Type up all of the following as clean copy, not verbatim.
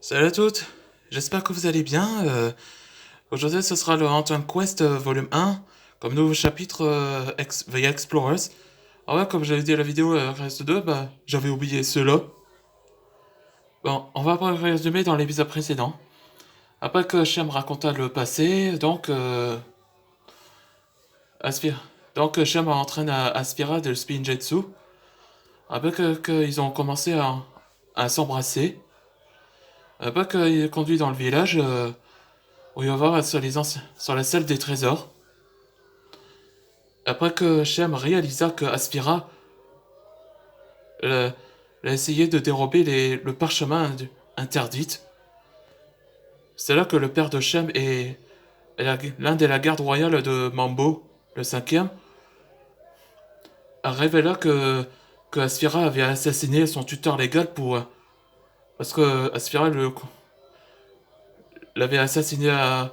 Salut à toutes, j'espère que vous allez bien. Aujourd'hui, ce sera le Antoine Quest volume 1, comme nouveau chapitre The Explorers. Ah ouais, comme j'avais dit à la vidéo reste 2, bah j'avais oublié ceux-là. Bon, on va pas résumer dans l'épisode précédent. Après que Shem raconta le passé, Aspira, Shem entraîne Aspira de Spinjetsu. Après qu'ils ont commencé à s'embrasser. Après qu'il est conduit dans le village. On va voir sur la salle des trésors. Après que Shem réalisa que Aspira euh, a essayé de dérober le parchemin interdit, c'est là que le père de Shem et l'un de la garde royale de Mambo, le cinquième, a révélé que Aspira avait assassiné son tuteur légal parce que Aspira l'avait assassiné à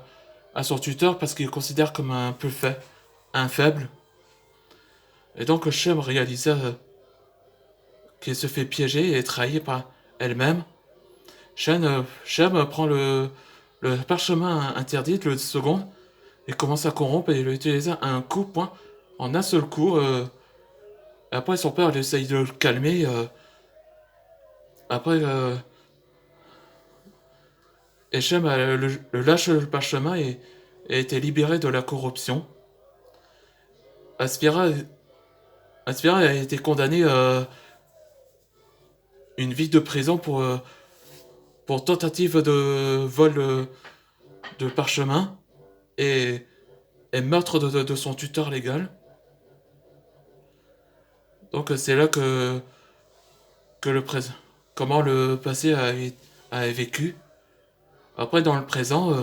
son tuteur parce qu'il considère comme un faible. Et donc Shem réalisa qu'il se fait piéger et trahi par elle-même. Shem prend le parchemin interdit, le second, et commence à corrompre et l'utilise un coup, point, en un seul coup. Après, son père il essaye de le calmer. Après, et Shem le lâche le parchemin et a été libéré de la corruption. Aspira, Aspira a été condamné à une vie de prison pour tentative de vol de parchemin et, et meurtre de son tuteur légal. Donc c'est là que le présent, comment le passé a vécu. Après dans le présent,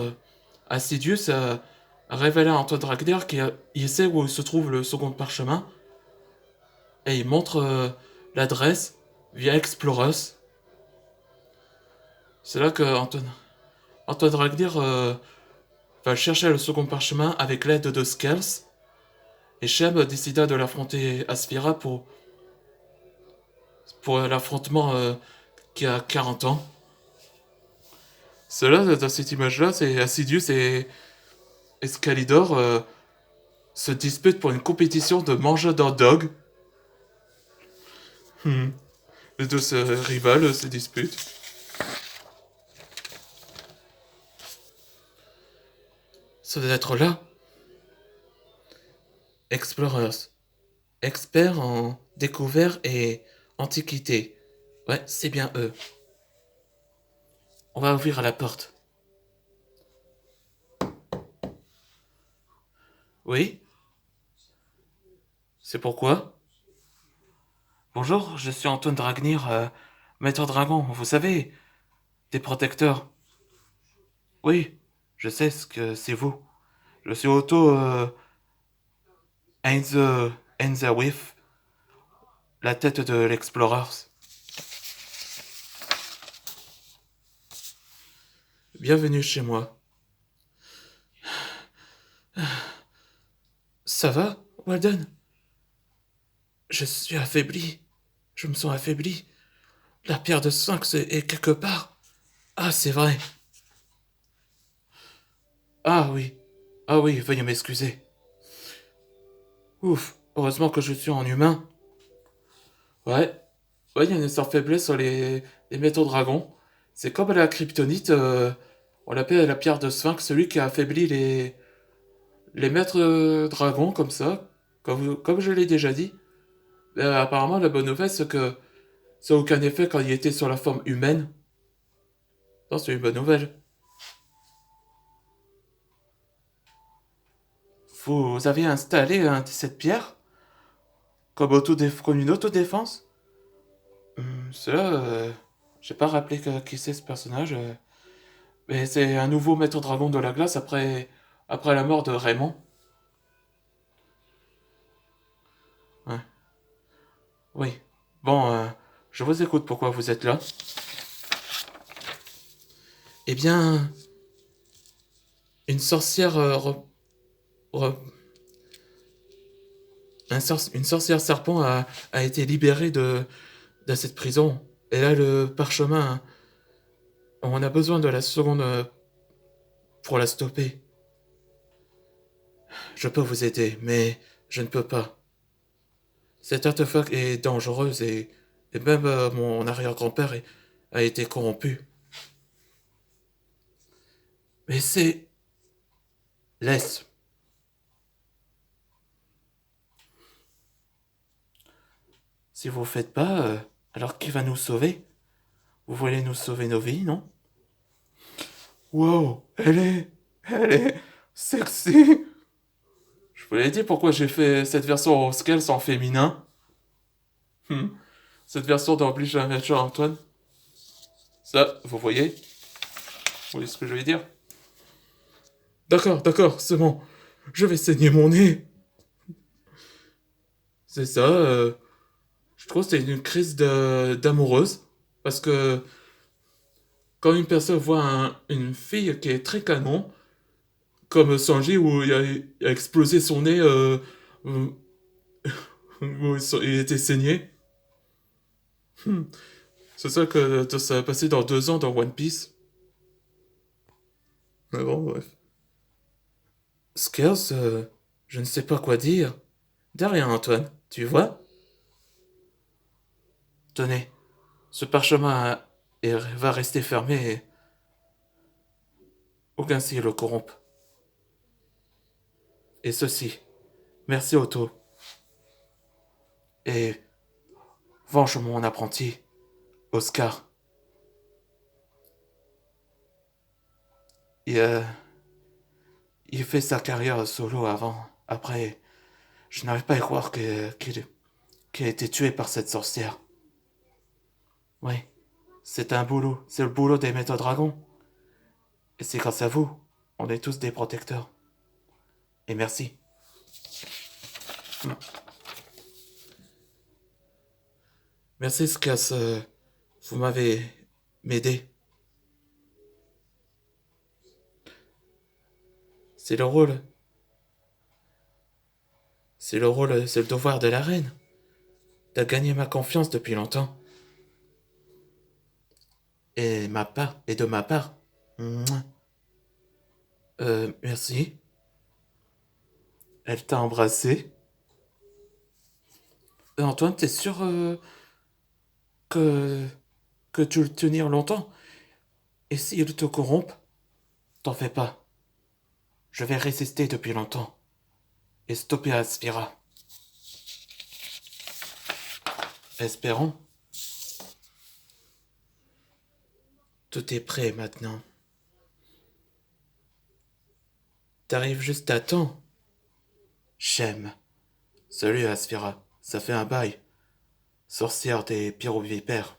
Assidius a révélé à Antoine Dragner qu'il sait où se trouve le second parchemin et il montre l'adresse via Explorers. C'est là que Antoine Dragner va chercher le second parchemin avec l'aide de Skells et Shem décida de l'affronter Aspira pour l'affrontement qui a 40 ans. Cela, dans cette image-là, c'est Assidius et Escalidor se disputent pour une compétition de mange d'un dog. Les deux rivales se disputent. Ça doit être là. Explorers. Experts en découvert et antiquité. Ouais, c'est bien eux. On va ouvrir la porte. Oui? C'est pourquoi? Bonjour, je suis Antoine Dragnir, maître dragon, vous savez, des protecteurs. Oui, je sais ce que c'est vous. Je suis Otto Heinzerwith, la tête de l'Explorers. Bienvenue chez moi. Ça va, Walden? Je suis affaibli. Je me sens affaibli. La pierre de Sphinx est quelque part. Ah, c'est vrai. Ah oui. Ah oui, veuillez m'excuser. Ouf, heureusement que je suis en humain. Ouais. Ouais, il y a une sorte de faiblesse sur les métaux dragons. C'est comme la kryptonite, on l'appelle la pierre de Sphinx, celui qui a affaibli les maîtres dragons, comme ça, comme je l'ai déjà dit. Apparemment, la bonne nouvelle, c'est que ça n'a aucun effet quand il était sur la forme humaine. Non, c'est une bonne nouvelle. Vous avez installé cette pierre comme une autodéfense. Cela, j'ai pas rappelé qui c'est ce personnage. Mais c'est un nouveau maître dragon de la glace après la mort de Raymond. Ouais. Oui. Bon, je vous écoute pourquoi vous êtes là. Eh bien, une sorcière re- une sorcière serpent a été libérée de cette prison. Elle a le parchemin On a besoin de la seconde pour la stopper. Je peux vous aider, mais je ne peux pas. Cet artefact est dangereux et même mon arrière-grand-père a été corrompu. Mais c'est... Laisse. Si vous ne faites pas, alors qui va nous sauver? Vous voulez nous sauver nos vies, non? Wow, elle est sexy. Je vous l'ai dit pourquoi j'ai fait cette version au scale en féminin. Hmm. Cette version d'Oblige à mettre Antoine. Ça, vous voyez? Vous voyez ce que je vais dire? D'accord, c'est bon. Je vais saigner mon nez. C'est ça, je trouve que c'est une crise d'amoureuse. Parce que quand une personne voit une fille qui est très canon, comme Sanji où il a explosé son nez, où il était saigné. Hmm. C'est ça que ça a passé dans 2 ans dans One Piece. Mais bon, bref. Skers, je ne sais pas quoi dire. De rien, Antoine, tu vois? Tenez, ce parchemin va rester fermé et aucun signe le corrompt. Et ceci, merci Otto. Et venge mon apprenti, Oscar. Il, euh, il fait sa carrière solo avant. Après, je n'arrive pas à croire qu'il a été tué par cette sorcière. Oui, c'est un boulot. C'est le boulot des maîtres dragons. Et c'est grâce à vous. On est tous des protecteurs. Et merci. Merci, Skas. Vous m'avez m'aidé. C'est le rôle. C'est le devoir de la reine. T'as gagné ma confiance depuis longtemps. Et de ma part. Mouah. Merci. Elle t'a embrassé. Antoine, t'es sûr que, que tu le tenir longtemps? Et s'il te corrompt, t'en fais pas. Je vais résister depuis longtemps. Et stopper Aspira. Espérons. Tout est prêt maintenant. T'arrives juste à temps. J'aime. Salut Aspira. Ça fait un bail. Sorcière des pyrovipères.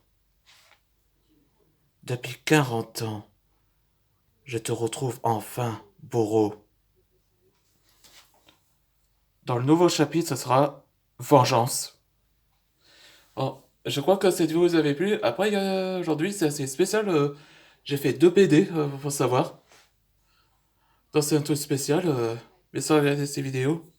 Depuis 40 ans, je te retrouve enfin, Boro. Dans le nouveau chapitre, ce sera Vengeance. Oh, je crois que cette vidéo vous avait plu. Après, aujourd'hui, c'est assez spécial. J'ai fait 2 BD, faut savoir. Donc c'est un truc spécial. Bien sûr, regardez ces vidéos.